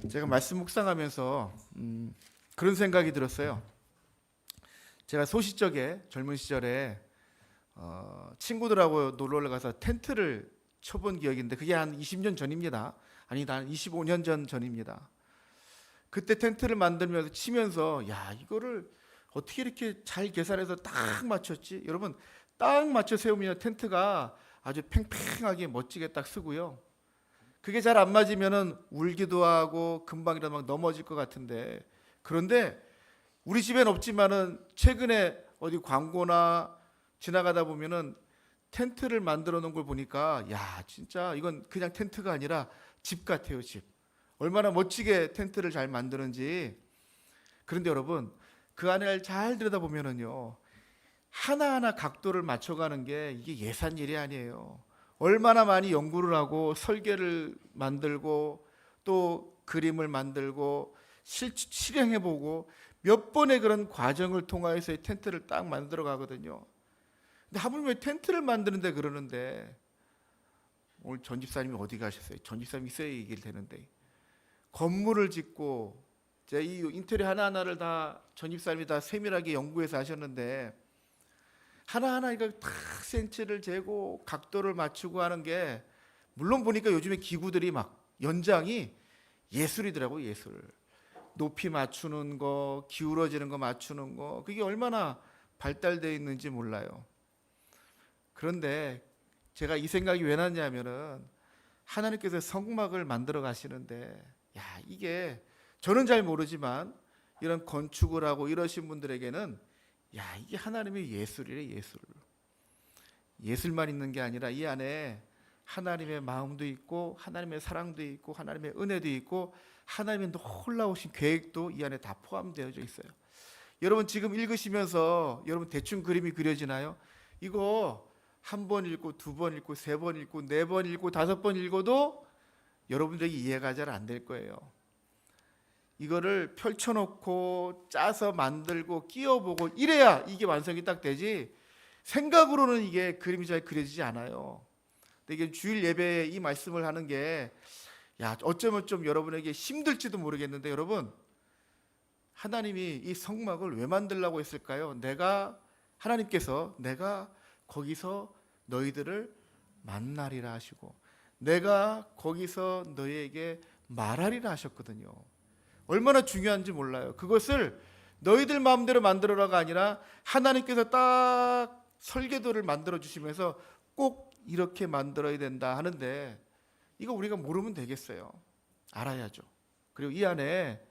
제가 말씀 묵상하면서 그런 생각이 들었어요. 제가 소시적에 젊은 시절에 친구들하고 놀러 가서 텐트를 쳐본 기억인데 그게 한 20년 전입니다. 아니, 한 25년 전입니다. 그때 텐트를 만들면서 치면서 야, 이거를 어떻게 이렇게 잘 계산해서 딱 맞췄지? 여러분, 딱 맞춰 세우면 텐트가 아주 팽팽하게 멋지게 딱 쓰고요. 그게 잘 안 맞으면은 울기도 하고 금방이라도 막 넘어질 것 같은데, 그런데 우리 집엔 없지만은 최근에 어디 광고나 지나가다 보면은 텐트를 만들어 놓은 걸 보니까 야, 진짜 이건 그냥 텐트가 아니라 집 같아요, 집. 얼마나 멋지게 텐트를 잘 만드는지. 그런데 여러분, 그 안을 잘 들여다보면은요, 하나하나 각도를 맞춰가는 게 이게 예산 일이 아니에요. 얼마나 많이 연구를 하고 설계를 만들고 또 그림을 만들고 실행해보고 몇 번의 그런 과정을 통해서 이 텐트를 딱 만들어 가거든요. 근데 하물며 텐트를 만드는데 그러는데, 오늘 전 집사님이 어디 가셨어요? 전 집사님이 있어야 얘기를 되는데, 건물을 짓고 제 이 인테리어 하나하나를 다 전 집사님이 다 세밀하게 연구해서 하셨는데, 하나하나 이거 다 센치를 재고 각도를 맞추고 하는 게, 물론 보니까 요즘에 기구들이 막 연장이 예술이더라고요. 예술. 높이 맞추는 거, 기울어지는 거 맞추는 거, 그게 얼마나 발달되어 있는지 몰라요. 그런데 제가 이 생각이 왜 났냐면은, 하나님께서 성막을 만들어 가시는데, 야, 이게 저는 잘 모르지만 이런 건축을 하고 이러신 분들에게는 야, 이게 하나님의 예술이래, 예술. 예술만 있는 게 아니라 이 안에 하나님의 마음도 있고 하나님의 사랑도 있고 하나님의 은혜도 있고 하나님의 놀라우신 계획도 이 안에 다 포함되어져 있어요. 여러분 지금 읽으시면서 여러분 대충 그림이 그려지나요? 이거 한 번 읽고 두 번 읽고 세 번 읽고 네 번 읽고 다섯 번 읽어도 여러분들에게 이해가 잘 안 될 거예요. 이거를 펼쳐놓고 짜서 만들고 끼워보고 이래야 이게 완성이 딱 되지, 생각으로는 이게 그림이 잘 그려지지 않아요. 근데 이게 주일 예배에 이 말씀을 하는 게, 야, 어쩌면 좀 여러분에게 힘들지도 모르겠는데, 여러분, 하나님이 이 성막을 왜 만들라고 했을까요? 하나님께서 내가 거기서 너희들을 만나리라 하시고 내가 거기서 너희에게 말하리라 하셨거든요. 얼마나 중요한지 몰라요. 그것을 너희들 마음대로 만들어라가 아니라 하나님께서 딱 설계도를 만들어 주시면서 꼭 이렇게 만들어야 된다 하는데, 이거 우리가 모르면 되겠어요. 알아야죠. 그리고 이 안에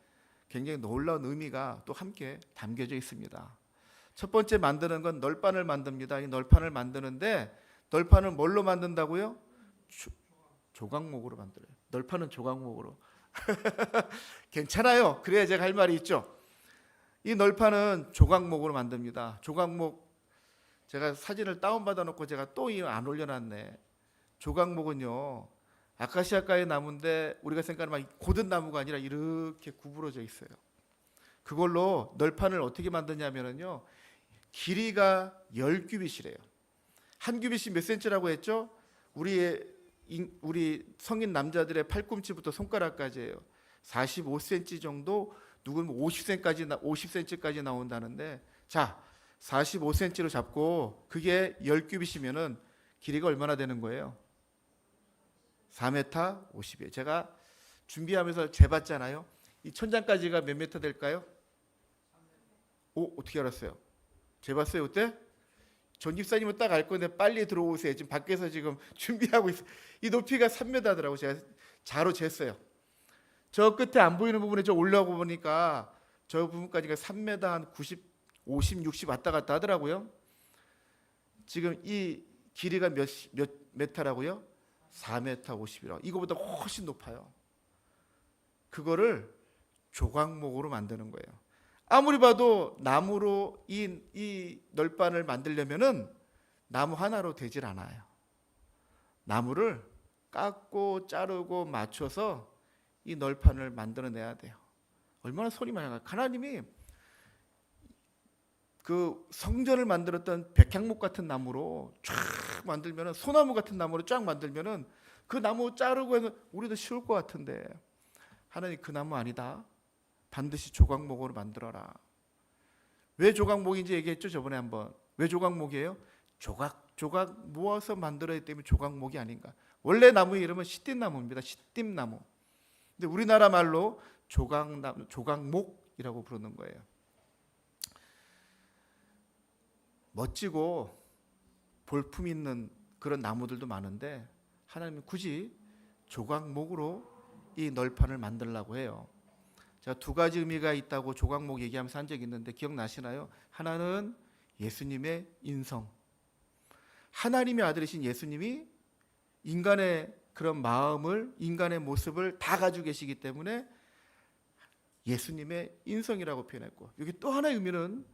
굉장히 놀라운 의미가 또 함께 담겨져 있습니다. 첫 번째 만드는 건 널판을 만듭니다. 이 널판을 만드는데, 널판을 뭘로 만든다고요? 조각목으로 만들어요. 널판은 조각목으로. 괜찮아요. 그래야 제가 할 말이 있죠. 이 널판은 조각목으로 만듭니다. 조각목, 제가 사진을 다운받아 놓고 제가 또 안 올려놨네. 조각목은요, 아카시아가의 나무인데 우리가 생각하는 막 고든 나무가 아니라 이렇게 구부러져 있어요. 그걸로 널판을 어떻게 만드냐면요, 길이가 10규빗이래요. 한 규빗이 몇 센치라고 했죠? 우리 성인 남자들의 팔꿈치부터 손가락까지예요. 45cm 정도, 누구는 50cm까지 나온다는데, 자, 45cm로 잡고 그게 10규빗이면은 길이가 얼마나 되는 거예요? 4m 50이에요. 제가 준비하면서 재봤잖아요. 이 천장까지가 몇 미터 될까요? 오, 어떻게 알았어요? 재봤어요, 그때? 전 집사님은 딱 알 건데 빨리 들어오세요. 지금 밖에서 지금 준비하고 있어요. 이 높이가 3m더라고. 제가 자로 쟀어요. 저 끝에 안 보이는 부분에 저 올라오고 보니까 저 부분까지가 3m 한 90, 50, 60 왔다 갔다 하더라고요. 지금 이 길이가 몇 메타라고요? 4m 50이라고. 이거보다 훨씬 높아요. 그거를 조각목으로 만드는 거예요. 아무리 봐도 나무로 이 널판을 만들려면은 나무 하나로 되질 않아요. 나무를 깎고 자르고 맞춰서 이 널판을 만들어내야 돼요. 얼마나 손이 많이 가요. 하나님이 그 성전을 만들었던 백향목 같은 나무로 쫙 만들면은, 소나무 같은 나무로 쫙 만들면은 그 나무 자르고 해서 우리도 쉬울 것 같은데, 하나님 그 나무 아니다. 반드시 조각목으로 만들어라. 왜 조각목인지 얘기했죠 저번에 한번. 왜 조각목이에요? 조각 모아서 만들어야 때문에 조각목이 아닌가. 원래 나무의 이름은 시띠나무입니다. 시띠나무. 근데 우리나라 말로 조각목이라고 부르는 거예요. 멋지고 볼품 있는 그런 나무들도 많은데 하나님은 굳이 조각목으로 이 널판을 만들려고 해요. 제가 두 가지 의미가 있다고 조각목 얘기하면서 한 적이 있는데 기억나시나요? 하나는 예수님의 인성. 하나님의 아들이신 예수님이 인간의 그런 마음을, 인간의 모습을 다 가지고 계시기 때문에 예수님의 인성이라고 표현했고, 여기 또 하나의 의미는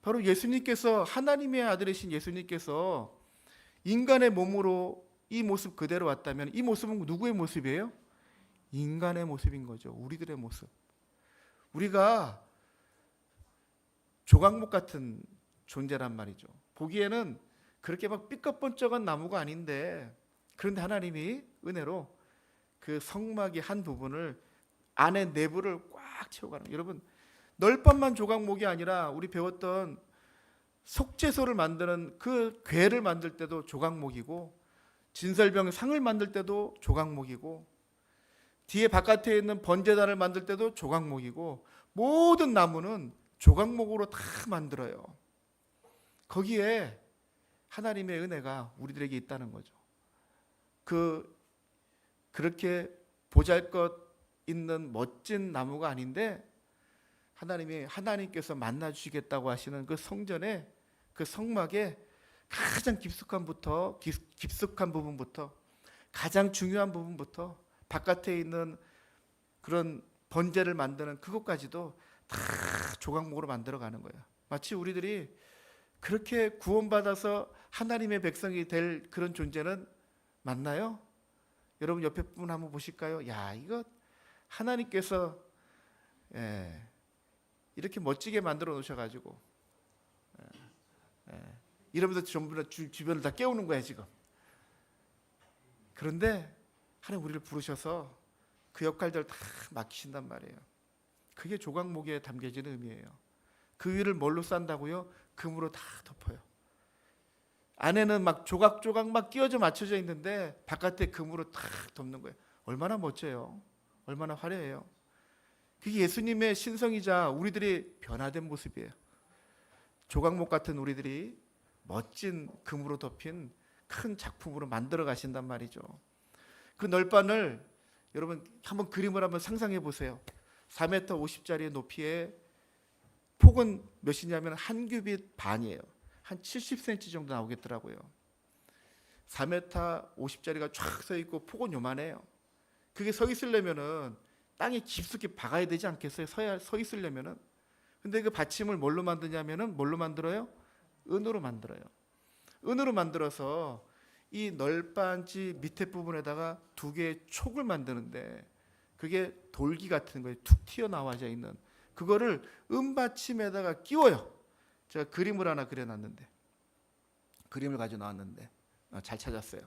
바로 예수님께서, 하나님의 아들이신 예수님께서 인간의 몸으로 이 모습 그대로 왔다면 이 모습은 누구의 모습이에요? 인간의 모습인 거죠. 우리들의 모습. 우리가 조각목 같은 존재란 말이죠. 보기에는 그렇게 막 삐까뻔쩍한 나무가 아닌데, 그런데 하나님이 은혜로 그 성막의 한 부분을, 안에 내부를 꽉 채워가는, 여러분 널판만 조각목이 아니라 우리 배웠던 속죄소를 만드는 그 궤를 만들 때도 조각목이고, 진설병 상을 만들 때도 조각목이고, 뒤에 바깥에 있는 번제단을 만들 때도 조각목이고, 모든 나무는 조각목으로 다 만들어요. 거기에 하나님의 은혜가 우리들에게 있다는 거죠. 그렇게 보잘것 있는 멋진 나무가 아닌데 하나님께서 만나 주시겠다고 하시는 그 성전에, 그 성막에 가장 깊숙한 부분부터, 가장 중요한 부분부터, 바깥에 있는 그런 번제를 만드는 그것까지도 다 조각목으로 만들어가는 거예요. 마치 우리들이 그렇게 구원받아서 하나님의 백성이 될 그런 존재는 맞나요? 여러분 옆에 분 한번 보실까요? 야, 이거 하나님께서 이렇게 멋지게 만들어 놓으셔가지고 이러면서 전부 다 주변을 다 깨우는 거야 지금. 그런데 하나님 우리를 부르셔서 그 역할들을 다 맡기신단 말이에요. 그게 조각목에 담겨지는 의미예요. 그 위를 뭘로 싼다고요? 금으로 다 덮어요. 안에는 막 조각조각 막 끼워져 맞춰져 있는데 바깥에 금으로 다 덮는 거예요. 얼마나 멋져요. 얼마나 화려해요. 그게 예수님의 신성이자 우리들이 변화된 모습이에요. 조각목 같은 우리들이 멋진 금으로 덮인 큰 작품으로 만들어 가신단 말이죠. 그 널판을 여러분 한번 그림을 한번 상상해 보세요. 4m 50짜리 높이에 폭은 몇이냐면 한 규빗 반이에요. 한 70cm 정도 나오겠더라고요. 4m 50짜리가 쫙 서 있고 폭은 요만해요. 그게 서 있으려면은 땅에 깊숙이 박아야 되지 않겠어요? 서 있으려면은. 근데 그 받침을 뭘로 만드냐면은 뭘로 만들어요? 은으로 만들어요. 은으로 만들어서 이 널빤지 밑에 부분에다가 두 개의 촉을 만드는데 그게 돌기 같은 거예요. 툭 튀어나와져 있는 그거를 은받침에다가 끼워요. 제가 그림을 하나 그려놨는데, 그림을 가지고 나왔는데 잘 찾았어요.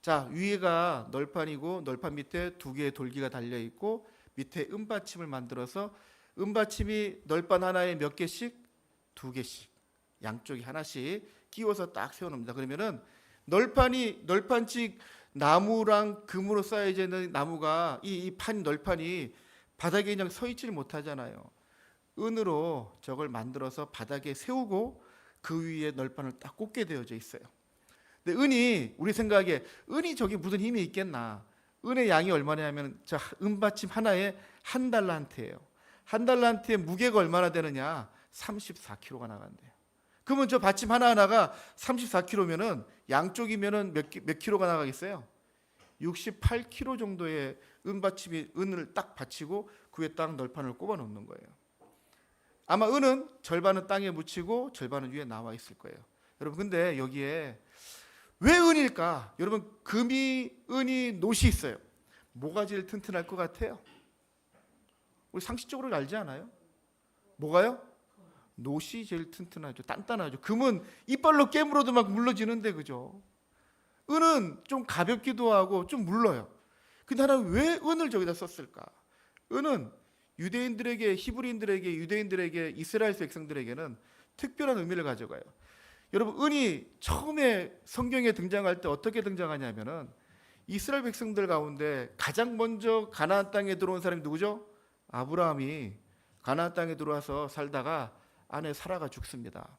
자, 위에가 널판이고 널판 밑에 두 개의 돌기가 달려 있고 밑에 은받침을 만들어서 은받침이 널판 하나에 몇 개씩? 두 개씩, 양쪽에 하나씩 끼워서 딱 세워놓습니다. 그러면은 널판식 나무랑 금으로 쌓여져 있는 나무가 이 널판이 바닥에 그냥 서 있지를 못하잖아요. 은으로 저걸 만들어서 바닥에 세우고 그 위에 널판을 딱 꽂게 되어져 있어요. 근데 은이, 우리 생각에 은이 저기 무슨 힘이 있겠나? 은의 양이 얼마냐면 저 은받침 하나에 한 달란트예요. 한 달란트의 무게가 얼마나 되느냐? 34kg가 나간대요. 그러면 저 받침 하나하나가 34kg면은 양쪽이면은 몇 킬로가 나가겠어요? 68kg 정도의 은받침이, 은을 딱 받치고 그 위에 딱 널판을 꼽아 놓는 거예요. 아마 은은 절반은 땅에 묻히고 절반은 위에 나와 있을 거예요. 여러분 근데 여기에 왜 은일까? 여러분 금이, 은이, 노시 있어요. 뭐가 제일 튼튼할 것 같아요? 우리 상식적으로 알지 않아요? 뭐가요? 노시 제일 튼튼하죠. 단단하죠. 금은 이빨로 깨물어도 막 물러지는데, 그죠? 은은 좀 가볍기도 하고 좀 물러요. 근데 하나는 왜 은을 저기다 썼을까? 은은 유대인들에게, 히브리인들에게, 유대인들에게, 이스라엘 백성들에게는 특별한 의미를 가져가요. 여러분, 은이 처음에 성경에 등장할 때 어떻게 등장하냐면은 이스라엘 백성들 가운데 가장 먼저 가나안 땅에 들어온 사람이 누구죠? 아브라함이 가나안 땅에 들어와서 살다가 아내 사라가 죽습니다.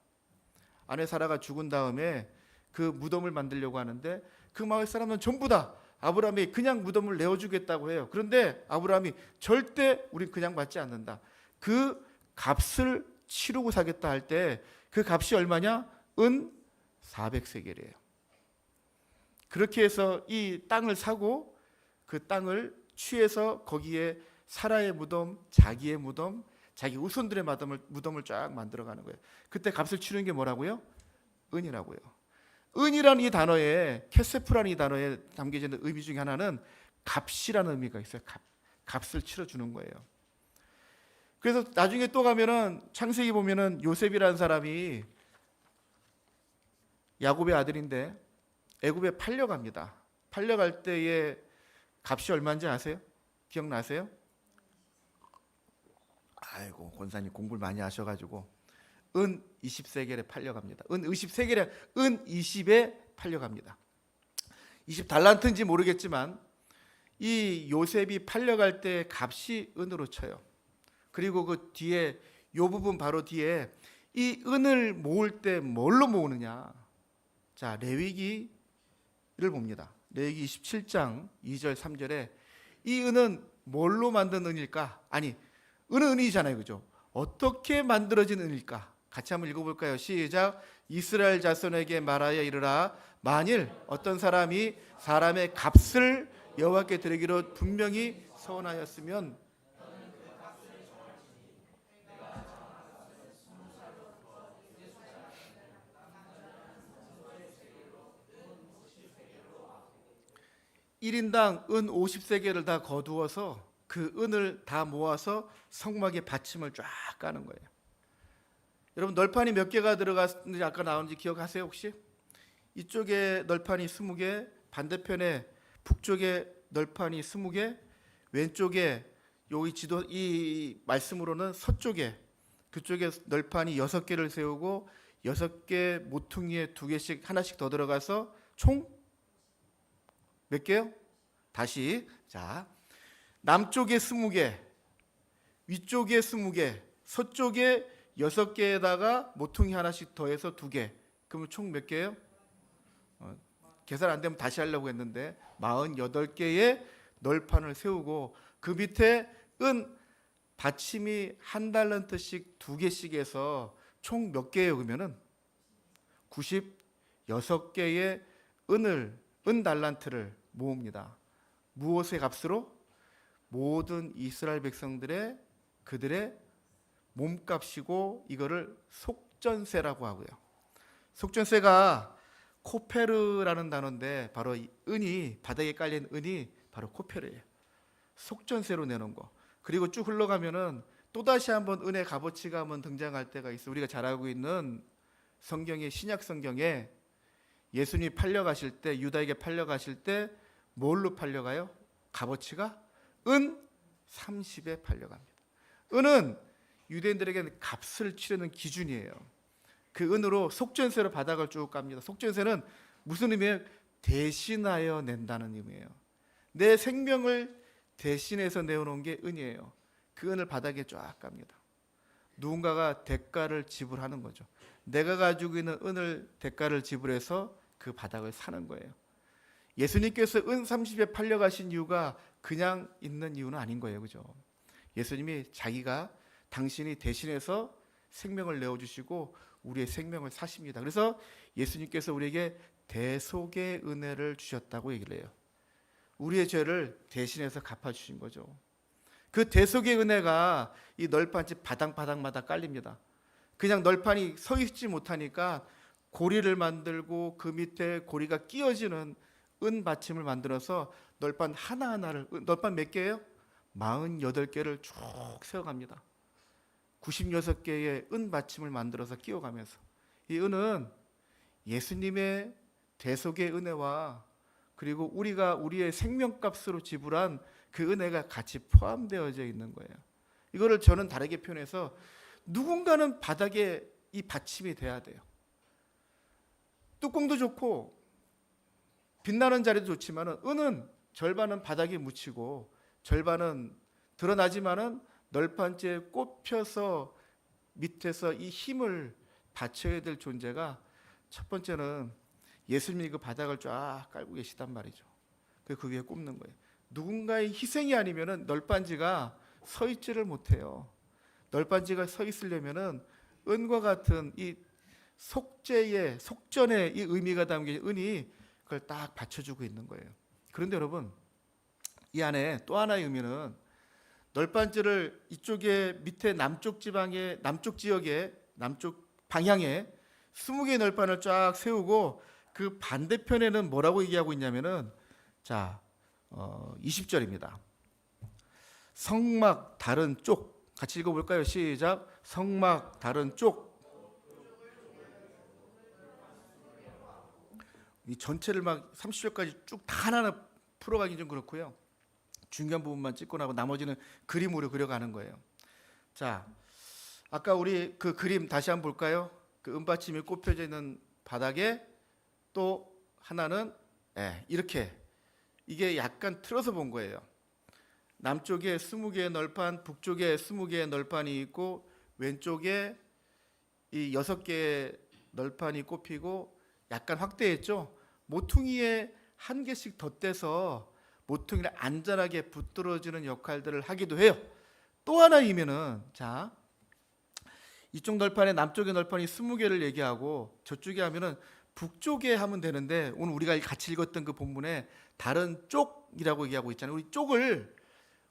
아내 사라가 죽은 다음에 그 무덤을 만들려고 하는데 그 마을 사람은 전부 다 아브라함이 그냥 무덤을 내어주겠다고 해요. 그런데 아브라함이 절대 우린 그냥 받지 않는다. 그 값을 치르고 사겠다 할 때 그 값이 얼마냐? 은 400세겔이에요. 그렇게 해서 이 땅을 사고 그 땅을 취해서 거기에 사라의 무덤, 자기의 무덤, 자기 후손들의 무덤을 쫙 만들어가는 거예요. 그때 값을 치르는 게 뭐라고요? 은이라고요. 은이라는 이 단어에, 케세프라는 이 단어에 담겨져 있는 의미 중에 하나는 값이라는 의미가 있어요. 값을 치러주는 거예요. 그래서 나중에 또 가면은 창세기 보면은 요셉이라는 사람이 야곱의 아들인데 애굽에 팔려갑니다. 팔려갈 때의 값이 얼마인지 아세요? 기억나세요? 아이고, 권사님 공부를 많이 하셔가지고 은 20세겔에 팔려갑니다. 은 20세겔에 은 20에 팔려갑니다. 20달란트인지 모르겠지만 이 요셉이 팔려갈 때 값이 은으로 쳐요. 그리고 그 뒤에 요 부분 바로 뒤에 이 은을 모을 때 뭘로 모으느냐? 자, 레위기를 봅니다. 레위기 27장 2절 3절에 이 은은 뭘로 만든 은일까? 아니, 은은 은이잖아요, 그죠? 어떻게 만들어진 은일까? 같이 한번 읽어볼까요? 시작. 이스라엘 자손에게 말하여 이르라. 만일 어떤 사람이 사람의 값을 여호와께 드리기로 분명히 서원하였으면 1인당 은 50세겔을 다 거두어서 그 은을 다 모아서 성막에 받침을 쫙 까는 거예요. 여러분, 널판이 몇 개가 들어갔는지 아까 나오는지 기억하세요 혹시? 이쪽에 널판이 20개, 반대편에 북쪽에 널판이 20개, 왼쪽에 여기 지도 이 말씀으로는 서쪽에 그쪽에 널판이 6개를 세우고 6개 모퉁이에 2개씩 하나씩 더 들어가서 총 몇 개요? 다시, 자, 남쪽에 20개, 위쪽에 20개, 서쪽에 6개에다가 모퉁이 하나씩 더해서 2개. 그러면 총 몇 개예요? 계산 안 되면 다시 하려고 했는데 48개의 널판을 세우고 그 밑에 은 받침이 한 달란트씩 2개씩 해서 총 몇 개예요? 그러면은 96개의 은 달란트를 모읍니다. 무엇의 값으로? 모든 이스라엘 백성들의 그들의 몸값이고 이거를 속전세라고 하고요. 속전세가 코페르라는 단어인데 바로 이 은이 바닥에 깔린 은이 바로 코페르예요. 속전세로 내놓은 거. 그리고 쭉 흘러가면은 또 다시 한번 은의 값어치가 한번 등장할 때가 있어. 우리가 잘 알고 있는 성경의 신약 성경에 예수님이 팔려가실 때 유다에게 팔려가실 때 뭘로 팔려가요? 값어치가 은 30에 팔려갑니다. 은은 유대인들에게는 값을 치르는 기준이에요. 그 은으로 속전세로 바닥을 쭉 깝니다. 속전세는 무슨 의미예요? 대신하여 낸다는 의미예요. 내 생명을 대신해서 내어놓은 게 은이에요. 그 은을 바닥에 쫙 깝니다. 누군가가 대가를 지불하는 거죠. 내가 가지고 있는 은을 대가를 지불해서 그 바닥을 사는 거예요. 예수님께서 은 30에 팔려가신 이유가 그냥 있는 이유는 아닌 거예요, 그죠? 예수님이 자기가 당신이 대신해서 생명을 내어주시고 우리의 생명을 사십니다. 그래서 예수님께서 우리에게 대속의 은혜를 주셨다고 얘기를 해요. 우리의 죄를 대신해서 갚아주신 거죠. 그 대속의 은혜가 이 널판집 바닥바닥마다 깔립니다. 그냥 널판이 서 있지 못하니까 고리를 만들고 그 밑에 고리가 끼어지는 은 받침을 만들어서 널판 하나하나를, 널판 몇 개예요? 48개를 쭉 세워갑니다. 96개의 은 받침을 만들어서 끼워가면서 이 은은 예수님의 대속의 은혜와 그리고 우리가 우리의 생명값으로 지불한 그 은혜가 같이 포함되어져 있는 거예요. 이거를 저는 다르게 표현해서 누군가는 바닥에 이 받침이 돼야 돼요. 뚜껑도 좋고 빛나는 자리도 좋지만은 은은 절반은 바닥에 묻히고 절반은 드러나지만은 널판지에 꼽혀서 밑에서 이 힘을 받쳐야 될 존재가 첫 번째는 예수님이 그 바닥을 쫙 깔고 계시단 말이죠. 그 위에 꼽는 거예요. 누군가의 희생이 아니면은 널판지가 서 있지를 못해요. 널판지가 서 있으려면은 은과 같은 이 속전의 이 의미가 담긴 은이 그걸 딱 받쳐주고 있는 거예요. 그런데 여러분, 이 안에 또 하나의 의미는 널판지를 이쪽에 밑에 남쪽 지방의 남쪽 지역에 남쪽 방향에 20개의 널판을 쫙 세우고 그 반대편에는 뭐라고 얘기하고 있냐면은 자 20절입니다. 성막 다른 쪽 같이 읽어볼까요? 시작. 성막 다른 쪽. 이 전체를 막 30절까지 쭉 다 하나하나 풀어가기 좀 그렇고요. 중요한 부분만 찍고 나고 나머지는 그림으로 그려가는 거예요. 자, 아까 우리 그 그림 다시 한번 볼까요? 그 은받침이 꼽혀져 있는 바닥에 또 하나는 이렇게 이게 약간 틀어서 본 거예요. 남쪽에 20개의 널판, 북쪽에 20개의 널판이 있고 왼쪽에 이 6개의 널판이 꼽히고 약간 확대했죠. 모퉁이에 한 개씩 덧대서 모퉁이를 안전하게 붙들어주는 역할들을 하기도 해요. 또 하나 의미는 자 이쪽 널판에 남쪽의 널판이 20개를 얘기하고 저쪽에 하면은 북쪽에 하면 되는데 오늘 우리가 같이 읽었던 그 본문에 다른 쪽이라고 얘기하고 있잖아요. 우리 쪽을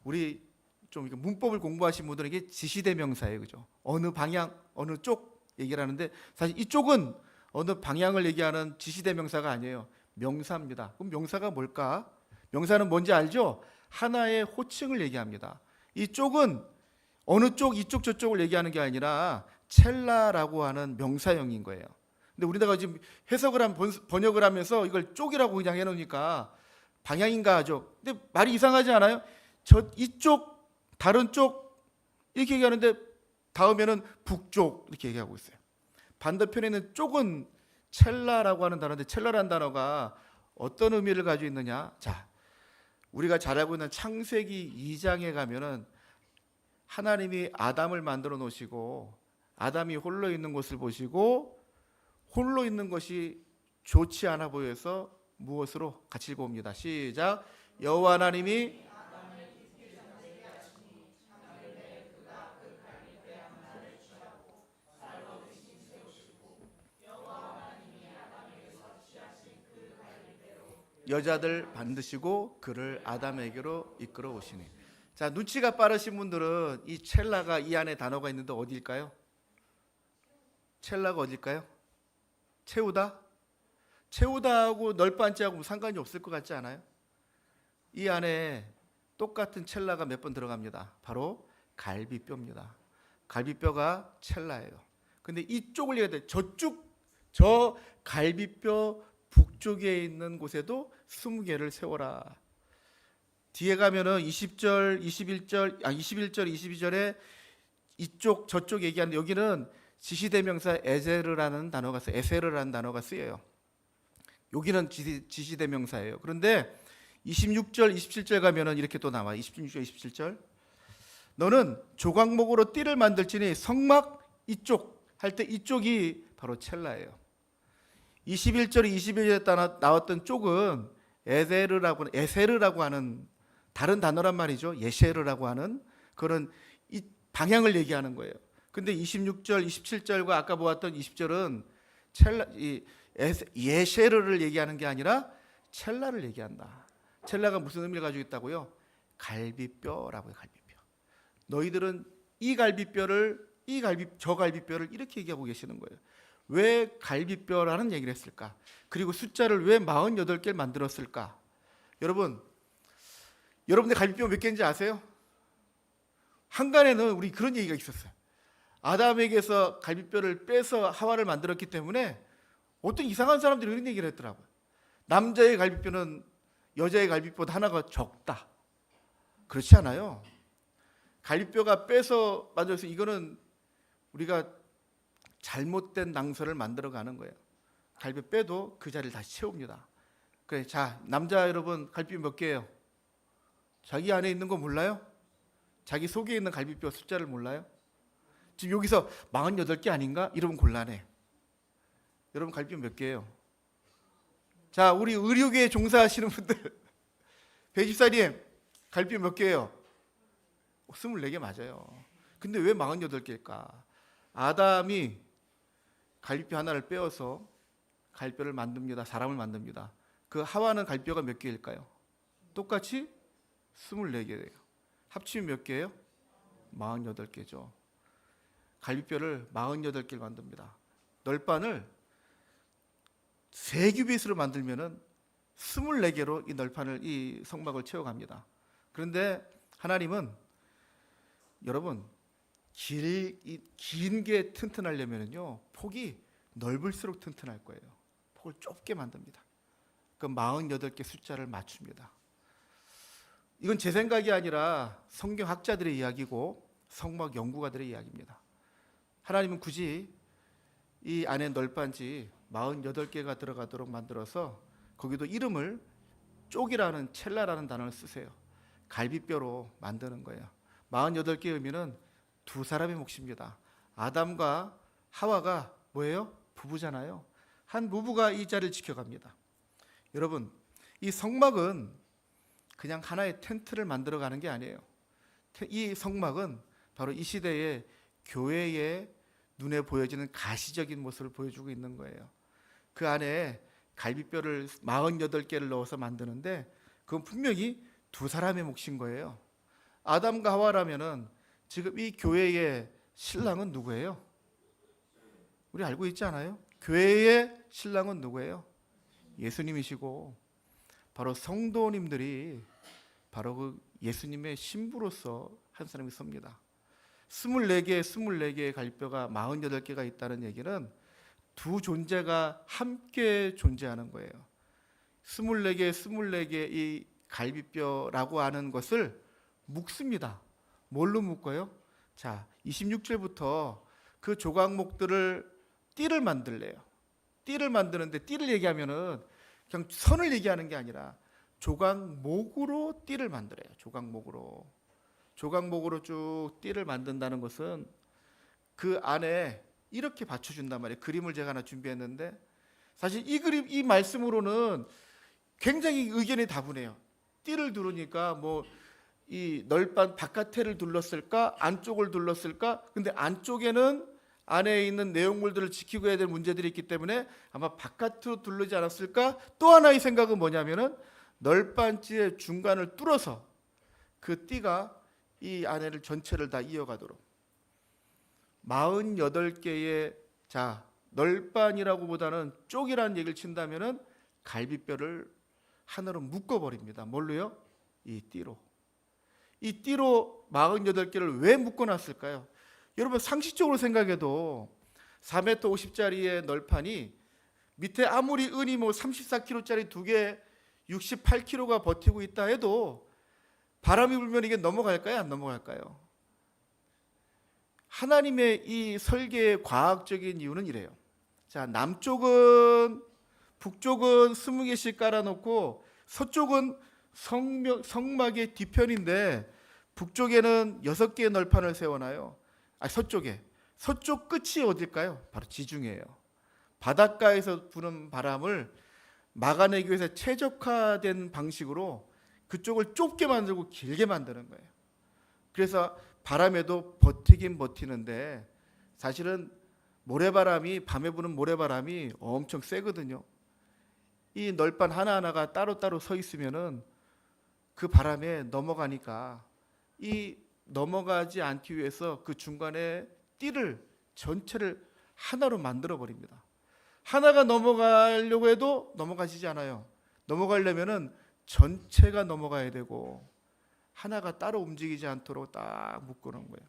우리 좀 문법을 공부하신 분들은 이게 지시대명사예요, 그죠? 어느 방향, 어느 쪽 얘기를 하는데 사실 이쪽은 어느 방향을 얘기하는 지시대명사가 아니에요. 명사입니다. 그럼 명사가 뭘까? 명사는 뭔지 알죠? 하나의 호칭을 얘기합니다. 이쪽은 어느 쪽, 이쪽, 저쪽을 얘기하는 게 아니라 첼라라고 하는 명사형인 거예요. 근데 우리나라가 지금 해석을 하면 번역을 하면서 이걸 쪽이라고 그냥 해놓으니까 방향인가 하죠. 근데 말이 이상하지 않아요? 저 이쪽, 다른 쪽 이렇게 얘기하는데 다음에는 북쪽 이렇게 얘기하고 있어요. 반대편에는 쪽은 첼라라고 하는 단어인데 첼라라는 단어가 어떤 의미를 가지고 있느냐? 자, 우리가 잘 알고 있는 창세기 2장에 가면은 하나님이 아담을 만들어 놓으시고 아담이 홀로 있는 것을 보시고 홀로 있는 것이 좋지 않아 보여서 무엇으로 같이 읽어봅니다. 시작. 여호와 하나님이 여자들 만드시고 그를 아담에게로 이끌어 오시니. 자, 눈치가 빠르신 분들은 이 첼라가 이 안에 단어가 있는데 어디일까요? 첼라가 어딜까요? 채우다? 채우다하고 널빤지하고 상관이 없을 것 같지 않아요? 이 안에 똑같은 첼라가 몇 번 들어갑니다. 바로 갈비뼈입니다. 갈비뼈가 첼라예요. 근데 이쪽을 얘기해야 돼. 저 갈비뼈 북쪽에 있는 곳에도 20개를 세워라. 뒤에 가면은 20절, 21절, 22절에 이쪽 저쪽 얘기하는데 여기는 지시대명사 에세르라는 단어가 쓰여요. 에세르라는 단어가 쓰여요. 여기는 지시대명사예요. 그런데 26절, 27절 가면은 이렇게 또 나와. 26절, 27절. 너는 조각목으로 띠를 만들지니 성막 이쪽 할 때 이쪽이 바로 첼라예요. 21절, 22절에 나왔던 쪽은 에세르라고 하는 다른 단어란 말이죠. 예셰르라고 하는 그런 이 방향을 얘기하는 거예요. 근데 26절, 27절과 아까 보았던 20절은 예셰르를 얘기하는 게 아니라 첼라를 얘기한다. 첼라가 무슨 의미를 가지고 있다고요? 갈비뼈라고요. 갈비뼈. 너희들은 저 갈비뼈를 이렇게 얘기하고 계시는 거예요. 왜 갈비뼈라는 얘기를 했을까? 그리고 숫자를 왜 48개를 만들었을까? 여러분들 갈비뼈 몇 개인지 아세요? 한간에는 우리 그런 얘기가 있었어요. 아담에게서 갈비뼈를 빼서 하와를 만들었기 때문에 어떤 이상한 사람들이 이런 얘기를 했더라고요. 남자의 갈비뼈는 여자의 갈비뼈보다 하나가 적다. 그렇지 않아요. 갈비뼈가 빼서 만들어서 이거는 우리가 잘못된 낭설을 만들어가는 거예요. 갈비 빼도 그 자리를 다시 채웁니다. 그래, 자, 남자 여러분 갈비뼈 몇 개예요? 자기 안에 있는 거 몰라요? 자기 속에 있는 갈비뼈 숫자를 몰라요? 지금 여기서 48개 아닌가? 이러면 곤란해. 여러분 갈비뼈 몇 개예요? 자, 우리 의료계에 종사하시는 분들 배집사님 갈비뼈 몇 개예요? 24개 맞아요. 근데 왜 48개일까? 아담이 갈비뼈 하나를 빼어서 갈비뼈를 만듭니다. 사람을 만듭니다. 그 하와는 갈비뼈가 몇 개일까요? 똑같이 24개예요. 합치면 몇 개예요? 48개죠. 갈비뼈를 48개를 만듭니다. 널판을 3규빗으로 만들면은 24개로 이 널판을, 이 성막을 채워갑니다. 그런데 하나님은 여러분 긴 게 튼튼하려면요 폭이 넓을수록 튼튼할 거예요. 폭을 좁게 만듭니다. 그 48개 숫자를 맞춥니다. 이건 제 생각이 아니라 성경학자들의 이야기고 성막 연구가들의 이야기입니다. 하나님은 굳이 이 안에 널빤지 48개가 들어가도록 만들어서 거기도 이름을 쪽이라는 첼라라는 단어를 쓰세요. 갈비뼈로 만드는 거예요. 48개의 의미는 두 사람의 몫입니다. 아담과 하와가 뭐예요? 부부잖아요. 한 부부가 이 자리를 지켜갑니다. 여러분, 이 성막은 그냥 하나의 텐트를 만들어가는 게 아니에요. 이 성막은 바로 이 시대의 교회의 눈에 보여지는 가시적인 모습을 보여주고 있는 거예요. 그 안에 갈비뼈를 48개를 넣어서 만드는데 그건 분명히 두 사람의 몫인 거예요. 아담과 하와라면은 지금 이 교회의 신랑은 누구예요? 우리 알고 있지 않아요? 교회의 신랑은 누구예요? 예수님이시고 바로 성도님들이 바로 그 예수님의 신부로서 한 사람이 섭니다. 24개의 갈비뼈가 48개가 있다는 얘기는 두 존재가 함께 존재하는 거예요. 24개 이 갈비뼈라고 하는 것을 묶습니다. 뭘로 묶어요? 자, 26절부터 그 조각목들을 띠를 만들래요. 띠를 만드는데 띠를 얘기하면은 그냥 선을 얘기하는 게 아니라 조각목으로 띠를 만들어요. 조각목으로 쭉 띠를 만든다는 것은 그 안에 이렇게 받쳐준단 말이에요. 그림을 제가 하나 준비했는데 사실 이 그림, 이 말씀으로는 굉장히 의견이 다분해요. 띠를 두르니까 뭐 이 널빤 바깥에를 둘렀을까 안쪽을 둘렀을까? 근데 안쪽에는 안에 있는 내용물들을 지키고 해야 될 문제들이 있기 때문에 아마 바깥으로 둘르지 않았을까? 또 하나의 생각은 뭐냐면은 널빤지의 중간을 뚫어서 그 띠가 이 안에를 전체를 다 이어가도록 48개의 자 널빤이라고 보다는 쪽이라는 얘기를 친다면은 갈비뼈를 하나로 묶어버립니다. 뭘로요? 이 띠로. 이 띠로 48개를 왜 묶어놨을까요? 여러분 상식적으로 생각해도 4m 50짜리의 널판이 밑에 아무리 은이 뭐 34kg짜리 두 개 68kg가 버티고 있다 해도 바람이 불면 이게 넘어갈까요? 안 넘어갈까요? 하나님의 이 설계의 과학적인 이유는 이래요. 자, 남쪽은 북쪽은 20개씩 깔아놓고 서쪽은 성막의 뒤편인데 북쪽에는 6개의 널판을 세워놔요. 서쪽에. 서쪽 끝이 어딜까요? 바로 지중해예요. 바닷가에서 부는 바람을 막아내기 위해서 최적화된 방식으로 그쪽을 좁게 만들고 길게 만드는 거예요. 그래서 바람에도 버티긴 버티는데 사실은 모래바람이 밤에 부는 모래바람이 엄청 세거든요. 이 널판 하나하나가 따로따로 서 있으면은 그 바람에 넘어가니까 이 넘어가지 않기 위해서 그 중간에 띠를 전체를 하나로 만들어 버립니다. 하나가 넘어가려고 해도 넘어가지지 않아요. 넘어가려면은 전체가 넘어가야 되고 하나가 따로 움직이지 않도록 딱 묶어놓은 거예요.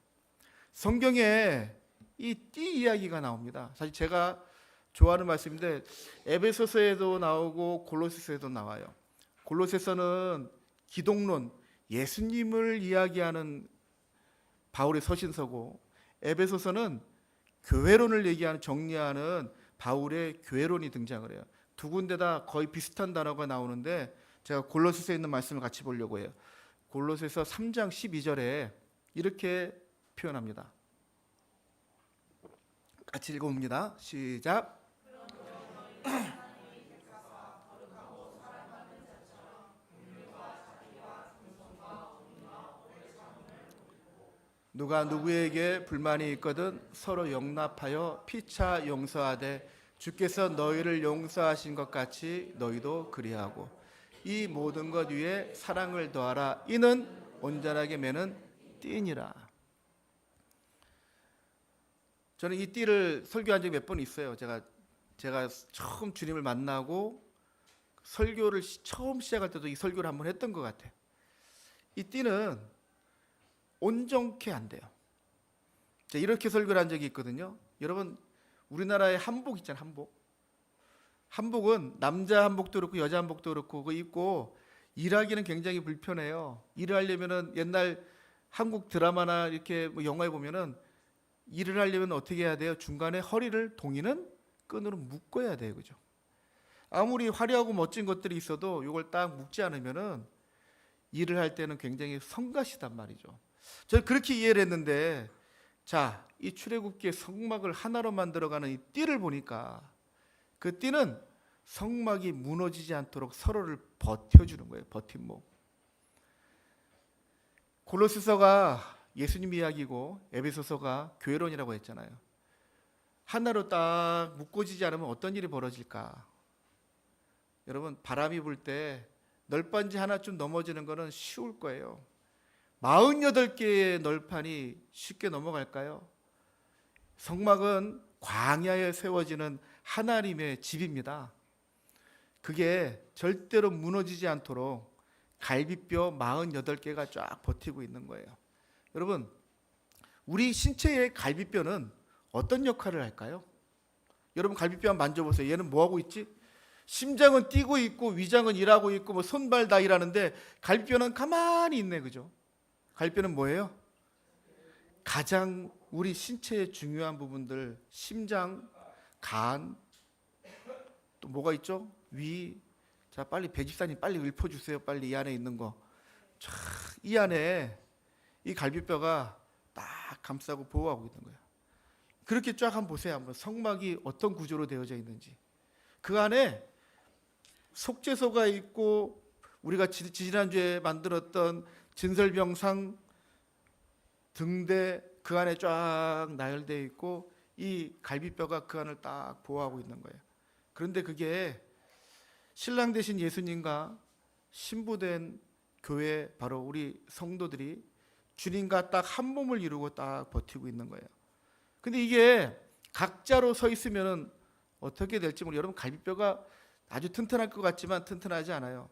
성경에 이 띠 이야기가 나옵니다. 사실 제가 좋아하는 말씀인데 에베소서에도 나오고 골로새서에도 나와요. 골로새서는 기독론, 예수님을 이야기하는 바울의 서신서고, 에베소서는 교회론을 얘기하는, 정리하는 바울의 교회론이 등장을 해요. 두 군데 다 거의 비슷한 단어가 나오는데 제가 골로새서에 있는 말씀을 같이 보려고 해요. 골로새서 3장 12절에 이렇게 표현합니다. 같이 읽어봅니다. 시작. 누가 누구에게 불만이 있거든 서로 용납하여 피차 용서하되 주께서 너희를 용서하신 것 같이 너희도 그리하고 이 모든 것 위에 사랑을 더하라. 이는 온전하게 매는 띠니라. 저는 이 띠를 설교한 적이 몇 번 있어요. 제가 처음 주님을 만나고 설교를 처음 시작할 때도 이 설교를 한번 했던 것 같아요. 이 띠는 온전케 안 돼요. 제가 이렇게 설교를 한 적이 있거든요. 여러분, 우리나라에 한복 있잖아요. 한복은 남자 한복도 그렇고 여자 한복도 그렇고 그거 입고 일하기는 굉장히 불편해요. 일을 하려면은 옛날 한국 드라마나 이렇게 뭐 영화에 보면은 일을 하려면 어떻게 해야 돼요? 중간에 허리를 동이는 끈으로 묶어야 돼요. 그죠? 아무리 화려하고 멋진 것들이 있어도 이걸 딱 묶지 않으면은 일을 할 때는 굉장히 성가시단 말이죠. 저는 그렇게 이해를 했는데, 자, 이 출애굽기의 성막을 하나로 만들어가는 이 띠를 보니까 그 띠는 성막이 무너지지 않도록 서로를 버텨주는 거예요. 버팀목. 골로새서가 예수님 이야기고 에베소서가 교회론이라고 했잖아요. 하나로 딱 묶어지지 않으면 어떤 일이 벌어질까? 여러분, 바람이 불 때 널빤지 하나쯤 넘어지는 거는 쉬울 거예요. 48개의 널판이 쉽게 넘어갈까요? 성막은 광야에 세워지는 하나님의 집입니다. 그게 절대로 무너지지 않도록 갈비뼈 48개가 쫙 버티고 있는 거예요. 여러분, 우리 신체의 갈비뼈는 어떤 역할을 할까요? 여러분, 갈비뼈 한번 만져보세요. 얘는 뭐하고 있지? 심장은 뛰고 있고 위장은 일하고 있고 뭐 손발 다 일하는데 갈비뼈는 가만히 있네. 그죠? 갈비뼈는 뭐예요? 가장 우리 신체의 중요한 부분들, 심장, 간, 또 뭐가 있죠? 위. 자, 빨리 배집사님 빨리 읊어주세요. 빨리 이 안에 있는 거. 쫙, 이 안에 이 갈비뼈가 딱 감싸고 보호하고 있는 거예요. 그렇게 쫙 한번 보세요. 한번 성막이 어떤 구조로 되어져 있는지. 그 안에 속죄소가 있고 우리가 지난주에 만들었던 진설병상, 등대 그 안에 쫙 나열되어 있고 이 갈비뼈가 그 안을 딱 보호하고 있는 거예요. 그런데 그게 신랑 되신 예수님과 신부된 교회, 바로 우리 성도들이 주님과 딱 한 몸을 이루고 딱 버티고 있는 거예요. 근데 이게 각자로 서 있으면 어떻게 될지 모르겠어요. 여러분, 갈비뼈가 아주 튼튼할 것 같지만 튼튼하지 않아요.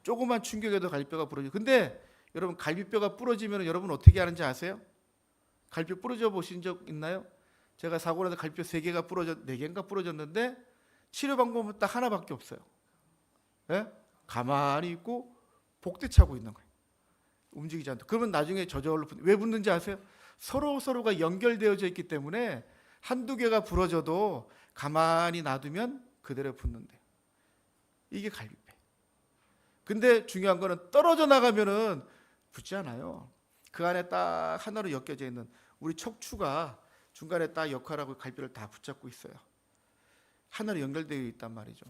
조그만 충격에도 갈비뼈가 부러져요. 근데 여러분, 갈비뼈가 부러지면 여러분 어떻게 하는지 아세요? 갈비뼈 부러져 보신 적 있나요? 제가 사고 나서 갈비뼈 3개가 부러졌, 4개인가 부러졌는데 치료 방법은 딱 하나밖에 없어요. 예? 가만히 있고 복대 차고 있는 거예요. 움직이지 않도록. 그러면 나중에 저절로 왜 붙는지 아세요? 서로가 연결되어져 있기 때문에 한두 개가 부러져도 가만히 놔두면 그대로 붙는데, 이게 갈비뼈. 근데 중요한 거는 떨어져 나가면은 붙지 않아요. 그 안에 딱 하나로 엮여져 있는 우리 척추가 중간에 딱 역할하고 갈비뼈를 다 붙잡고 있어요. 하나로 연결되어 있단 말이죠.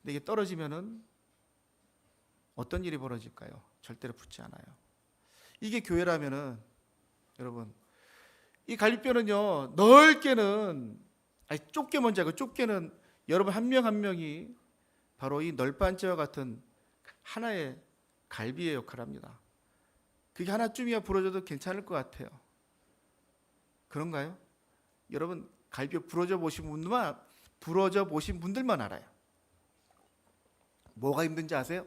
근데 이게 떨어지면은 어떤 일이 벌어질까요? 절대로 붙지 않아요. 이게 교회라면은 여러분, 이 갈비뼈는요 넓게는, 아니 좁게 먼저 하고, 좁게는 여러분 한 명 한 명이 바로 이 널빤지와 같은 하나의 갈비의 역할을 합니다. 그게 하나쯤이야 부러져도 괜찮을 것 같아요. 그런가요? 여러분, 갈비뼈 부러져 보신 분들만 알아요. 뭐가 힘든지 아세요?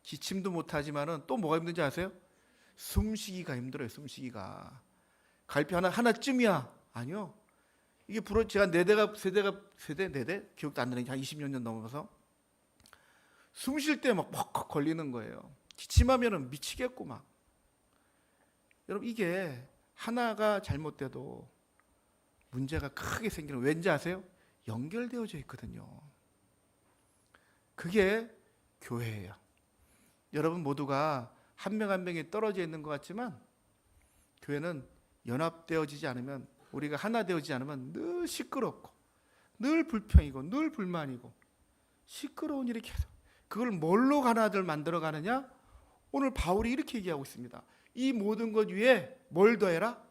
기침도 못하지만은 또 뭐가 힘든지 아세요? 숨쉬기가 힘들어요. 숨쉬기가. 갈비뼈 하나쯤이야. 아니요. 이게 제가 세대 기억도 안 나는 게 한 20년 넘어서 숨 쉴 때 막 퍽퍽 걸리는 거예요. 기침하면은 미치겠고 막. 여러분 이게 하나가 잘못돼도 문제가 크게 생기는, 왠지 아세요? 연결되어져 있거든요. 그게 교회예요. 여러분 모두가 한 명 한 명이 떨어져 있는 것 같지만 교회는 연합되어지지 않으면, 우리가 하나 되어지지 않으면 늘 시끄럽고 늘 불평이고 늘 불만이고 시끄러운 일이 계속. 그걸 뭘로 하나들 만들어 가느냐? 오늘 바울이 이렇게 얘기하고 있습니다. 이 모든 것 위에 뭘 더해라?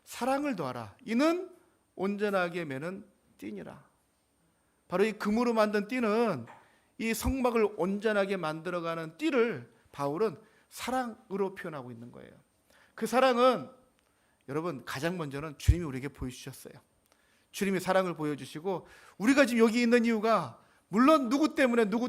사랑을 더하라. 이는 온전하게 매는 띠니라. 바로 이 금으로 만든 띠는, 이 성막을 온전하게 만들어가는 띠를 바울은 사랑으로 표현하고 있는 거예요. 그 사랑은 여러분 가장 먼저는 주님이 우리에게 보여주셨어요. 주님이 사랑을 보여주시고, 우리가 지금 여기 있는 이유가 물론 누구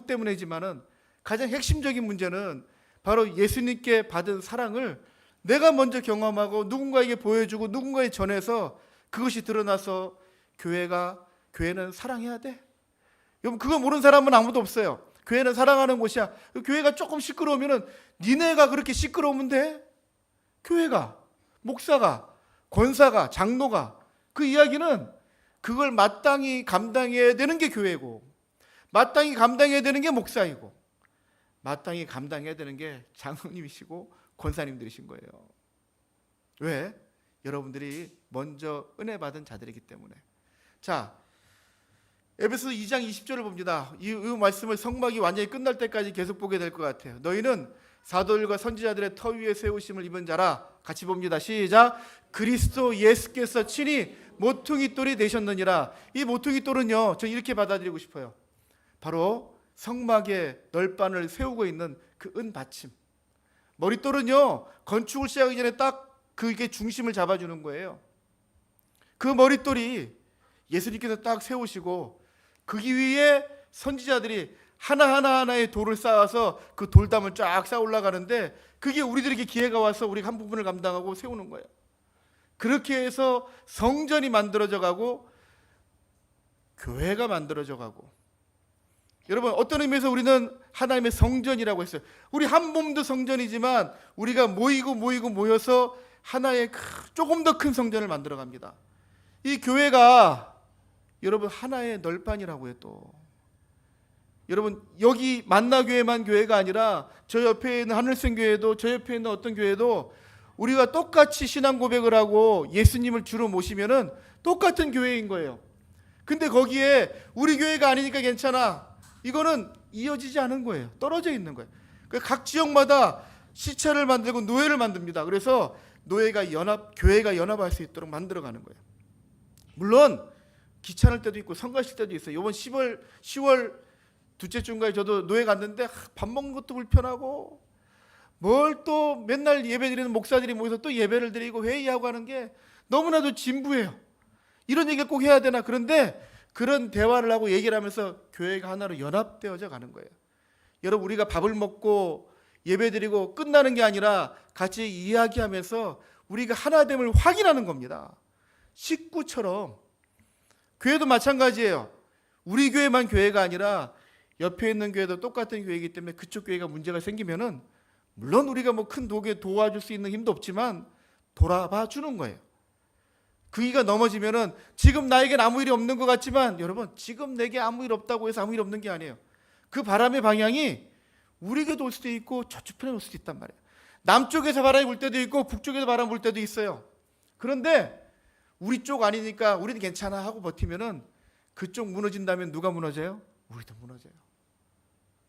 때문에지만은 가장 핵심적인 문제는 바로 예수님께 받은 사랑을 내가 먼저 경험하고 누군가에게 보여주고 누군가에 전해서 그것이 드러나서 교회는 사랑해야 돼. 여러분 그거 모르는 사람은 아무도 없어요. 교회는 사랑하는 곳이야. 교회가 조금 시끄러우면은 니네가 그렇게 시끄러우면 돼? 교회가, 목사가, 권사가, 장로가, 그 이야기는 그걸 마땅히 감당해야 되는 게 교회고, 마땅히 감당해야 되는 게 목사이고, 마땅히 감당해야 되는 게 장로님이시고 권사님들이신 거예요. 왜? 여러분들이 먼저 은혜 받은 자들이기 때문에. 자, 에베소서 2장 20절을 봅니다. 이 말씀을 성막이 완전히 끝날 때까지 계속 보게 될 것 같아요. 너희는 사도들과 선지자들의 터 위에 세우심을 입은 자라. 같이 봅니다. 시작. 그리스도 예수께서 친히 모퉁이 돌이 되셨느니라. 이 모퉁이 돌은요, 저 이렇게 받아들이고 싶어요. 바로 성막의 널판을 세우고 있는 그 은받침. 머릿돌은요, 건축을 시작하기 전에 딱 그게 중심을 잡아주는 거예요. 그 머릿돌이 예수님께서 딱 세우시고, 그 위에 선지자들이 하나하나의 돌을 쌓아서 그 돌담을 쫙 쌓아 올라가는데, 그게 우리들에게 기회가 와서 우리가 한 부분을 감당하고 세우는 거예요. 그렇게 해서 성전이 만들어져 가고 교회가 만들어져 가고. 여러분 어떤 의미에서 우리는 하나님의 성전이라고 했어요. 우리 한 몸도 성전이지만 우리가 모여서 하나의 조금 더 큰 성전을 만들어 갑니다. 이 교회가 여러분 하나의 널판이라고 해요. 또 여러분 여기 만나교회만 교회가 아니라 저 옆에 있는 하늘생교회도, 저 옆에 있는 어떤 교회도 우리가 똑같이 신앙 고백을 하고 예수님을 주로 모시면은 똑같은 교회인 거예요. 근데 거기에 우리 교회가 아니니까 괜찮아, 이거는 이어지지 않은 거예요. 떨어져 있는 거예요. 각 지역마다 시체를 만들고 노예를 만듭니다. 그래서 교회가 연합할 수 있도록 만들어가는 거예요. 물론 귀찮을 때도 있고 성가실 때도 있어요. 이번 10월 둘째 주인가에 저도 노예 갔는데 밥 먹는 것도 불편하고, 뭘 또 맨날 예배 드리는 목사들이 모여서 또 예배를 드리고 회의하고 하는 게 너무나도 진부해요. 이런 얘기를 꼭 해야 되나? 그런데 그런 대화를 하고 얘기를 하면서 교회가 하나로 연합되어져 가는 거예요. 여러분 우리가 밥을 먹고 예배 드리고 끝나는 게 아니라 같이 이야기하면서 우리가 하나됨을 확인하는 겁니다. 식구처럼. 교회도 마찬가지예요. 우리 교회만 교회가 아니라 옆에 있는 교회도 똑같은 교회이기 때문에 그쪽 교회가 문제가 생기면은 물론 우리가 뭐 큰 도와줄 수 있는 힘도 없지만 돌아봐 주는 거예요. 그이가 넘어지면은 지금 나에겐 아무 일이 없는 것 같지만 여러분 지금 내게 아무 일 없다고 해서 아무 일 없는 게 아니에요. 그 바람의 방향이 우리에게도 올 수도 있고 저쪽편에 올 수도 있단 말이에요. 남쪽에서 바람이 불 때도 있고 북쪽에서 바람 불 때도 있어요. 그런데 우리 쪽 아니니까 우리는 괜찮아 하고 버티면은 그쪽 무너진다면 누가 무너져요? 우리도 무너져요.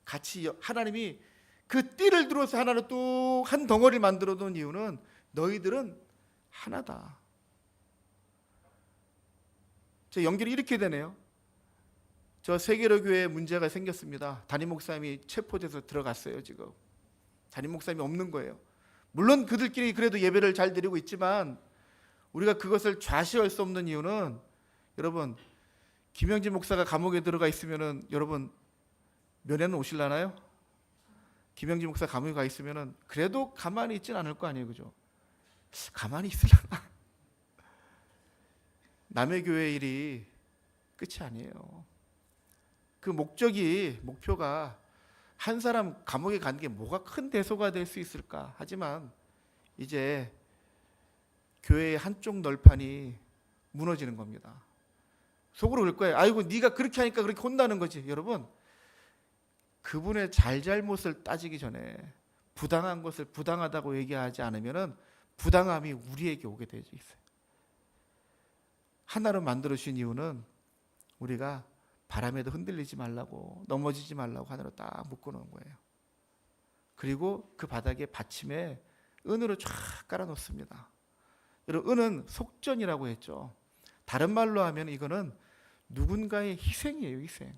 같이 하나님이 그 띠를 들어서 하나로 또 한 덩어리를 만들어 놓은 이유는 너희들은 하나다. 저 연결이 이렇게 되네요. 저 세계로 교회에 문제가 생겼습니다. 담임 목사님이 체포돼서 들어갔어요. 지금 담임 목사님이 없는 거예요. 물론 그들끼리 그래도 예배를 잘 드리고 있지만 우리가 그것을 좌시할 수 없는 이유는, 여러분 김영진 목사가 감옥에 들어가 있으면은 여러분 면회는 오실라나요? 김영진 목사 감옥에 가 있으면은 그래도 가만히 있진 않을 거 아니에요, 그죠? 가만히 있으려나? 남의 교회 일이 끝이 아니에요. 그 목표가 한 사람 감옥에 가는 게 뭐가 큰 대소가 될 수 있을까? 하지만 이제 교회의 한쪽 널판이 무너지는 겁니다. 속으로 그럴 거예요. 아이고 네가 그렇게 하니까 그렇게 혼나는 거지. 여러분, 그분의 잘잘못을 따지기 전에 부당한 것을 부당하다고 얘기하지 않으면은 부당함이 우리에게 오게 되어 있어요. 하나로 만들어 주신 이유는 우리가 바람에도 흔들리지 말라고, 넘어지지 말라고 하나로 딱 묶어 놓은 거예요. 그리고 그 바닥에 받침에 은으로 쫙 깔아 놓습니다. 여러분, 은은 속전이라고 했죠. 다른 말로 하면 이거는 누군가의 희생이에요. 희생.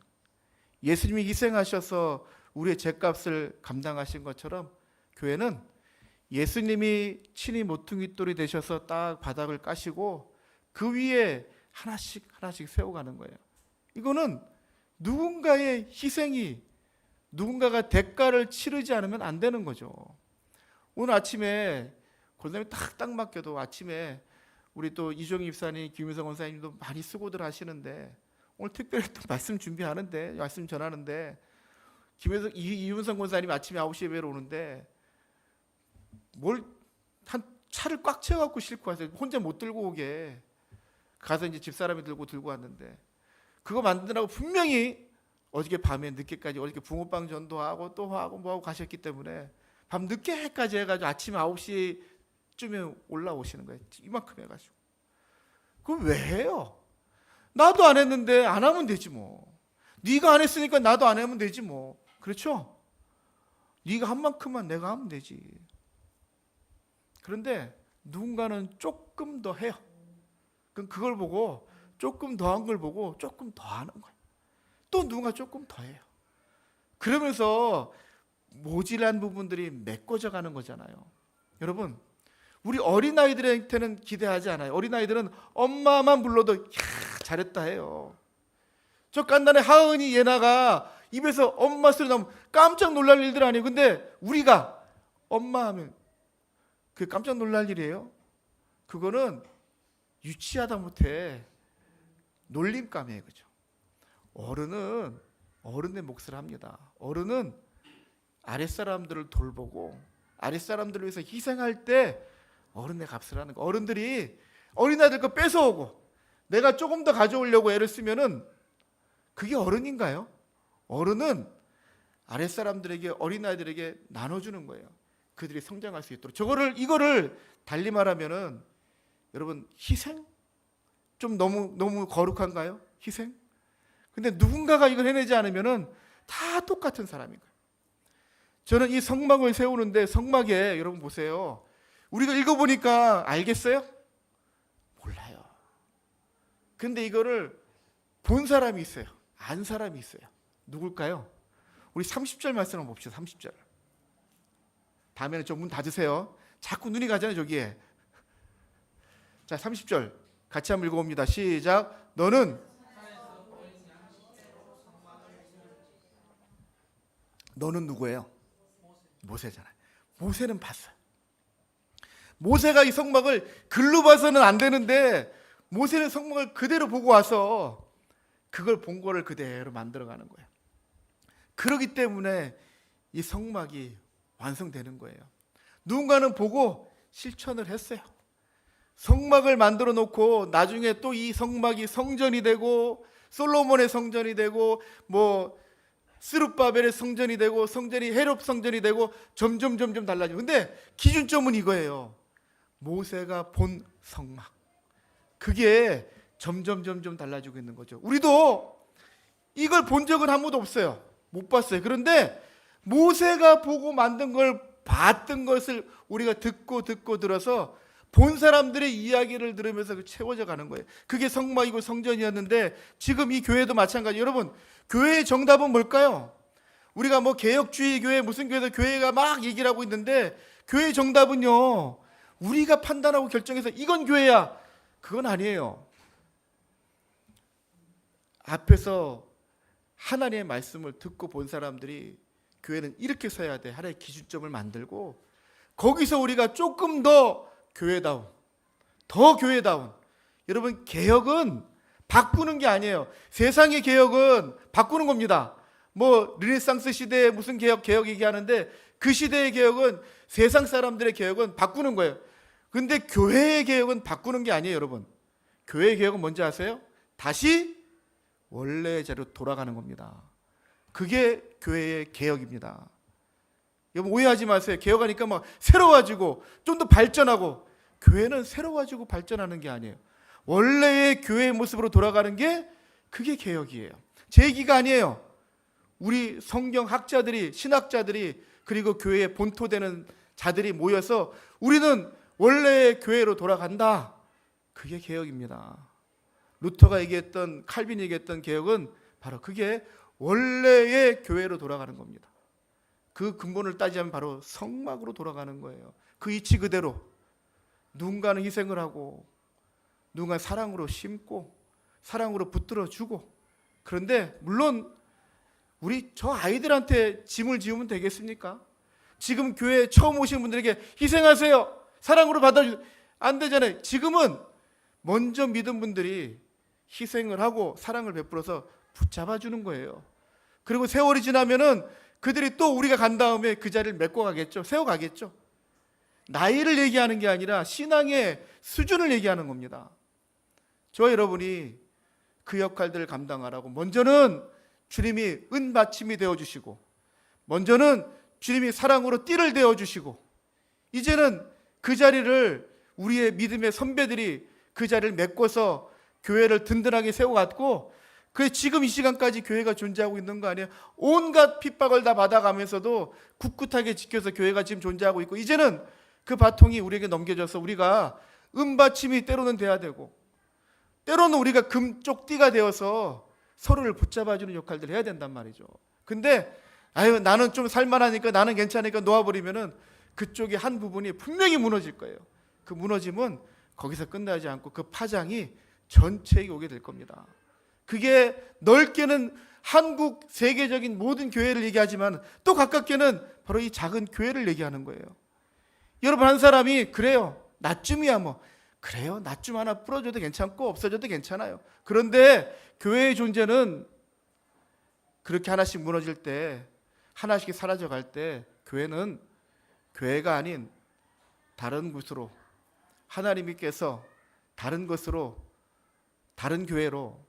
예수님이 희생하셔서 우리의 죄값을 감당하신 것처럼 교회는 예수님이 친히 모퉁이돌이 되셔서 딱 바닥을 까시고 그 위에 하나씩 하나씩 세워가는 거예요. 이거는 누군가의 희생이, 누군가가 대가를 치르지 않으면 안 되는 거죠. 오늘 아침에 골담이 딱 맡겨도 아침에 우리 또 이종희 집사님, 김유성 원사님도 많이 수고들 하시는데 오늘 특별히 또 말씀 준비하는데, 말씀 전하는데 이윤성 권사님 아침에 9시 예배로 오는데 한 차를 꽉 채워갖고 싣고 왔어요. 혼자 못 들고 오게. 가서 이제 집사람이 들고 왔는데 그거 만드느라고 분명히 어저께 밤에 늦게까지 어저께 붕어빵 전도하고 또 하고 뭐하고 가셨기 때문에 밤 늦게까지 해가지고 아침 9시쯤에 올라오시는 거예요. 이만큼 해가지고. 그럼 왜 해요? 나도 안 했는데 안 하면 되지 뭐. 네가 안 했으니까 나도 안 하면 되지 뭐. 그렇죠? 네가 한 만큼만 내가 하면 되지. 그런데 누군가는 조금 더 해요. 그럼 그걸 보고 조금 더 한 걸 보고 조금 더 하는 거예요. 또 누군가 조금 더 해요. 그러면서 모질한 부분들이 메꿔져 가는 거잖아요. 여러분, 우리 어린아이들한테는 기대하지 않아요. 어린아이들은 엄마만 불러도 야, 잘했다 해요. 저 깐난의 하은이 예나가 입에서 엄마 소리 나면 깜짝 놀랄 일들 아니에요. 근데 우리가 엄마 하면 그게 깜짝 놀랄 일이에요. 그거는 유치하다 못해 놀림감이에요. 그죠? 어른은 어른의 몫을 합니다. 어른은 아랫사람들을 돌보고 아랫사람들을 위해서 희생할 때 어른의 값을 하는 거. 어른들이 어린아이들 거 뺏어오고 내가 조금 더 가져오려고 애를 쓰면은 그게 어른인가요? 어른은 아랫사람들에게, 어린아이들에게 나눠주는 거예요. 그들이 성장할 수 있도록. 이거를 달리 말하면은 여러분, 희생? 좀 너무 거룩한가요? 희생? 근데 누군가가 이걸 해내지 않으면은 다 똑같은 사람인 거예요. 저는 이 성막을 세우는데 성막에 여러분 보세요. 우리가 읽어보니까 알겠어요? 몰라요. 근데 이거를 본 사람이 있어요. 안 사람이 있어요. 누굴까요? 우리 30절 말씀 한번 봅시다. 30절. 다음에는 좀 문 닫으세요. 자꾸 눈이 가잖아요, 저기에. 자, 30절 같이 한번 읽어봅니다. 시작. 너는 누구예요? 모세잖아요. 모세는 봤어요. 모세가 이 성막을 글로 봐서는 안 되는데 모세는 성막을 그대로 보고 와서 그걸 본 거를 그대로 만들어가는 거예요. 그렇기 때문에 이 성막이 완성되는 거예요. 누군가는 보고 실천을 했어요. 성막을 만들어 놓고 나중에 또 이 성막이 성전이 되고 솔로몬의 성전이 되고 뭐 스룹바벨의 성전이 되고 성전이 헤롯 성전이 되고 점점 달라지고. 근데 기준점은 이거예요. 모세가 본 성막. 그게 점점 달라지고 있는 거죠. 우리도 이걸 본 적은 한 번도 없어요. 못 봤어요. 그런데 모세가 보고 만든 걸 봤던 것을 우리가 듣고 들어서 본 사람들의 이야기를 들으면서 채워져 가는 거예요. 그게 성막이고 성전이었는데 지금 이 교회도 마찬가지. 여러분, 교회의 정답은 뭘까요? 우리가 뭐 개혁주의 교회 무슨 교회에서 교회가 막 얘기를 하고 있는데 교회의 정답은요, 우리가 판단하고 결정해서 이건 교회야, 그건 아니에요. 앞에서 하나님의 말씀을 듣고 본 사람들이 교회는 이렇게 서야 돼, 하나의 기준점을 만들고 거기서 우리가 조금 더 교회다운, 더 교회다운. 여러분, 개혁은 바꾸는 게 아니에요. 세상의 개혁은 바꾸는 겁니다. 뭐 르네상스 시대에 무슨 개혁 얘기하는데 그 시대의 개혁은 세상 사람들의 개혁은 바꾸는 거예요. 근데 교회의 개혁은 바꾸는 게 아니에요, 여러분. 교회의 개혁은 뭔지 아세요? 다시 원래의 자리로 돌아가는 겁니다. 그게 교회의 개혁입니다. 여러분 오해하지 마세요. 개혁하니까 막 새로워지고 좀 더 발전하고, 교회는 새로워지고 발전하는 게 아니에요. 원래의 교회의 모습으로 돌아가는 게 그게 개혁이에요. 제 얘기가 아니에요. 우리 성경학자들이, 신학자들이, 그리고 교회에 본토되는 자들이 모여서 우리는 원래의 교회로 돌아간다. 그게 개혁입니다. 루터가 얘기했던, 칼빈이 얘기했던 개혁은 바로 그게 원래의 교회로 돌아가는 겁니다. 그 근본을 따지면 바로 성막으로 돌아가는 거예요. 그 이치 그대로 누군가는 희생을 하고, 누군가는 사랑으로 심고, 사랑으로 붙들어주고. 그런데 물론 우리 저 아이들한테 짐을 지우면 되겠습니까? 지금 교회에 처음 오신 분들에게 희생하세요, 사랑으로 받아주세요, 안 되잖아요. 지금은 먼저 믿은 분들이 희생을 하고 사랑을 베풀어서 붙잡아 주는 거예요. 그리고 세월이 지나면은 그들이 또 우리가 간 다음에 그 자리를 메꿔 가겠죠. 세워 가겠죠. 나이를 얘기하는 게 아니라 신앙의 수준을 얘기하는 겁니다. 저 여러분이 그 역할들을 감당하라고 먼저는 주님이 은받침이 되어주시고, 먼저는 주님이 사랑으로 띠를 되어주시고, 이제는 그 자리를 우리의 믿음의 선배들이 그 자리를 메꿔서 교회를 든든하게 세워갔고, 그 지금 이 시간까지 교회가 존재하고 있는 거 아니에요? 온갖 핍박을 다 받아가면서도 굳굳하게 지켜서 교회가 지금 존재하고 있고, 이제는 그 바통이 우리에게 넘겨져서 우리가 은받침이 때로는 돼야 되고, 때로는 우리가 금쪽 띠가 되어서 서로를 붙잡아주는 역할들을 해야 된단 말이죠. 근데 나는 좀 살만하니까, 나는 괜찮으니까 놓아버리면은 그쪽의 한 부분이 분명히 무너질 거예요. 그 무너짐은 거기서 끝나지 않고 그 파장이 전체에 오게 될 겁니다. 그게 넓게는 한국 세계적인 모든 교회를 얘기하지만 또 가깝게는 바로 이 작은 교회를 얘기하는 거예요. 여러분, 한 사람이 그래요, 나쯤이야 뭐, 그래요, 나쯤 하나 부러져도 괜찮고 없어져도 괜찮아요. 그런데 교회의 존재는 그렇게 하나씩 무너질 때, 하나씩 사라져 갈 때, 교회는 교회가 아닌 다른 곳으로, 하나님께서 다른 것으로, 다른 교회로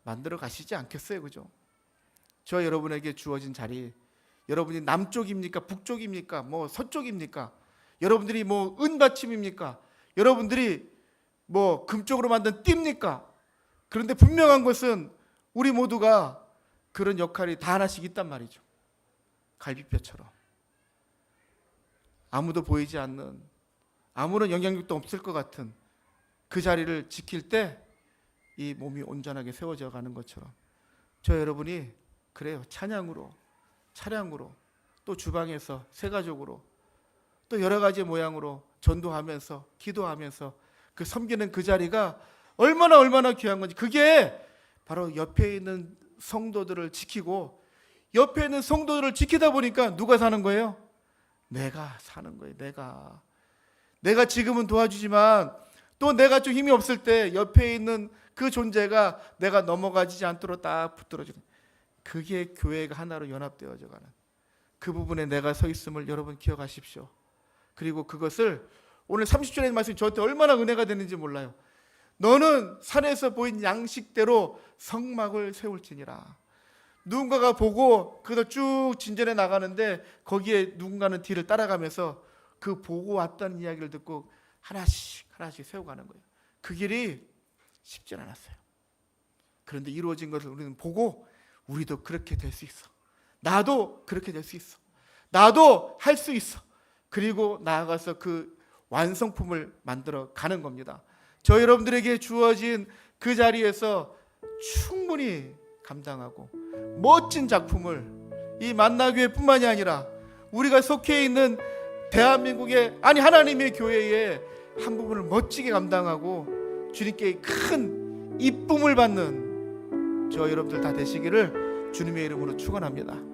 만들어 가시지 않겠어요? 그죠? 저 여러분에게 주어진 자리, 여러분이 남쪽입니까? 북쪽입니까? 뭐 서쪽입니까? 여러분들이 뭐 은받침입니까? 여러분들이 뭐 금쪽으로 만든 띠입니까? 그런데 분명한 것은 우리 모두가 그런 역할이 다 하나씩 있단 말이죠. 갈비뼈처럼 아무도 보이지 않는, 아무런 영향력도 없을 것 같은 그 자리를 지킬 때 이 몸이 온전하게 세워져 가는 것처럼, 저 여러분이 그래요, 찬양으로, 차량으로, 또 주방에서 새가족으로, 또 여러 가지 모양으로 전도하면서, 기도하면서 그 섬기는 그 자리가 얼마나 귀한 건지, 그게 바로 옆에 있는 성도들을 지키고, 옆에 있는 성도들을 지키다 보니까 누가 사는 거예요? 내가 사는 거예요. 내가 지금은 도와주지만 또 내가 좀 힘이 없을 때 옆에 있는 그 존재가 내가 넘어가지 않도록 딱 붙들어주는, 그게 교회가 하나로 연합되어져 가는 그 부분에 내가 서 있음을 여러분 기억하십시오. 그리고 그것을 오늘 30절의 말씀이 저한테 얼마나 은혜가 되는지 몰라요. 너는 산에서 보인 양식대로 성막을 세울지니라. 누군가가 보고 그래서 쭉 진전해 나가는데 거기에 누군가는 뒤를 따라가면서 그 보고 왔다는 이야기를 듣고 하나씩 세워가는 거예요. 그 길이 쉽지 않았어요. 그런데 이루어진 것을 우리는 보고 우리도 그렇게 될 수 있어, 나도 그렇게 될 수 있어, 나도 할 수 있어, 그리고 나아가서 그 완성품을 만들어 가는 겁니다. 저 여러분들에게 주어진 그 자리에서 충분히 감당하고 멋진 작품을 이 만나교회뿐만이 아니라 우리가 속해 있는 대한민국의, 아니 하나님의 교회의 한 부분을 멋지게 감당하고 주님께 큰 이쁨을 받는 저 여러분들 다 되시기를 주님의 이름으로 축원합니다.